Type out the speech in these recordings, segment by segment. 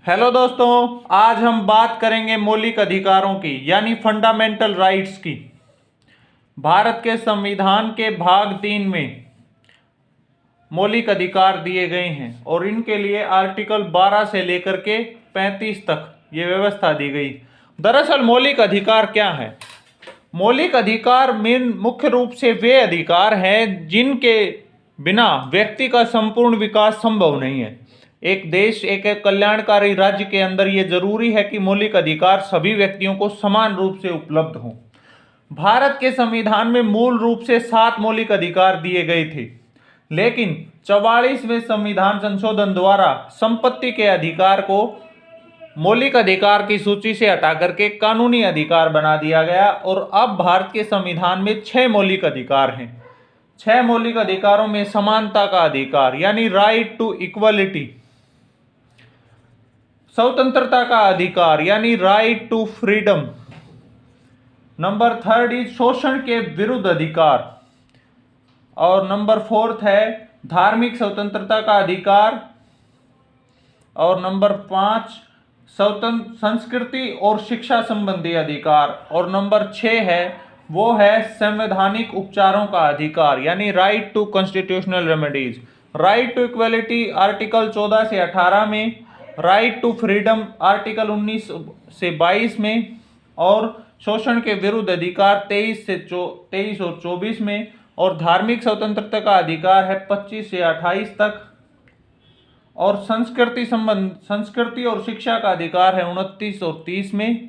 Hello दोस्तों, आज हम बात करेंगे मौलिक अधिकारों की यानी फंडामेंटल राइट्स की। भारत के संविधान के भाग 3 में मौलिक अधिकार दिए गए हैं और इनके लिए आर्टिकल 12 से लेकर के 35 तक ये व्यवस्था दी गई। दरअसल मौलिक अधिकार क्या है? मौलिक अधिकार मुख्य रूप से वे अधिकार हैं जिनके बिना व्यक्ति का संपूर्ण विकास संभव नहीं है। एक देश, एक कल्याणकारी राज्य के अंदर ये जरूरी है कि मौलिक अधिकार सभी व्यक्तियों को समान रूप से उपलब्ध हों। भारत के संविधान में मूल रूप से 7 मौलिक अधिकार दिए गए थे, लेकिन 44वें संविधान संशोधन द्वारा संपत्ति के अधिकार को मौलिक अधिकार की सूची से हटा करके कानूनी अधिकार बना दिया गया और अब भारत के संविधान में 6 मौलिक अधिकार हैं। 6 मौलिक अधिकारों में समानता का अधिकार यानी राइट टू इक्वलिटी, स्वतंत्रता का अधिकार यानी right to freedom, number 3 is शोषण के विरुद्ध अधिकार, और नंबर 4 है धार्मिक स्वतंत्रता का अधिकार, और नंबर 5 स्वतंत्र संस्कृति और शिक्षा संबंधी अधिकार, और नंबर 6 है वो है संवैधानिक उपचारों का अधिकार यानी right to constitutional remedies. Right to equality article 14 से 18 में, राइट टू फ्रीडम आर्टिकल 19 से 22 में, और शोषण के विरुद्ध अधिकार 23 और 24 में, और धार्मिक स्वतंत्रता का अधिकार है 25 से 28 तक, और संस्कृति और शिक्षा का अधिकार है 29 और 30 में,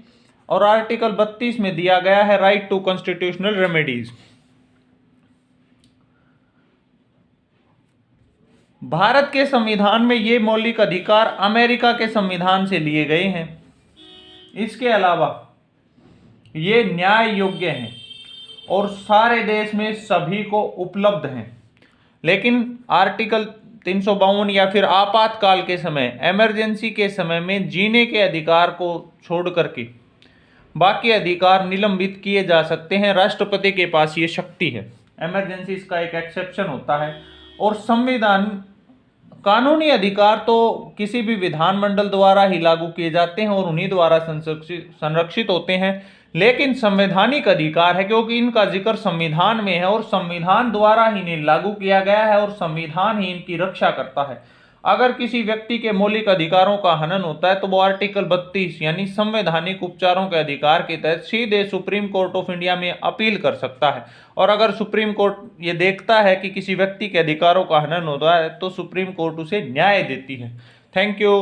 और आर्टिकल 32 में दिया गया है right to constitutional remedies. Bharat के संविधान में ये मौलिक अधिकार अमेरिका के संविधान से लिए गए हैं। इसके अलावा ये न्याय योग्य हैं और सारे देश में सभी को उपलब्ध हैं, लेकिन आर्टिकल 352 या फिर आपातकाल के समय, इमरजेंसी के समय में जीने के अधिकार को छोड़ करके बाकी अधिकार निलंबित किए जा सकते हैं। राष्ट्रपति के पास ये शक्ति है। इमरजेंसी इसका एक एक्सेप्शन होता है। और संविधान कानूनी अधिकार तो किसी भी विधानमंडल द्वारा ही लागू किए जाते हैं और उन्हीं द्वारा संरक्षित होते हैं, लेकिन संवैधानिक अधिकार है क्योंकि इनका जिक्र संविधान में है और संविधान द्वारा ही इन्हें लागू किया गया है और संविधान ही इनकी रक्षा करता है। अगर किसी व्यक्ति के मौलिक अधिकारों का हनन होता है तो वो आर्टिकल 32 यानी संवैधानिक उपचारों के अधिकार के तहत सीधे सुप्रीम कोर्ट ऑफ इंडिया में अपील कर सकता है। और अगर सुप्रीम कोर्ट ये देखता है कि किसी व्यक्ति के अधिकारों का हनन होता है तो सुप्रीम कोर्ट उसे न्याय देती है। Thank you.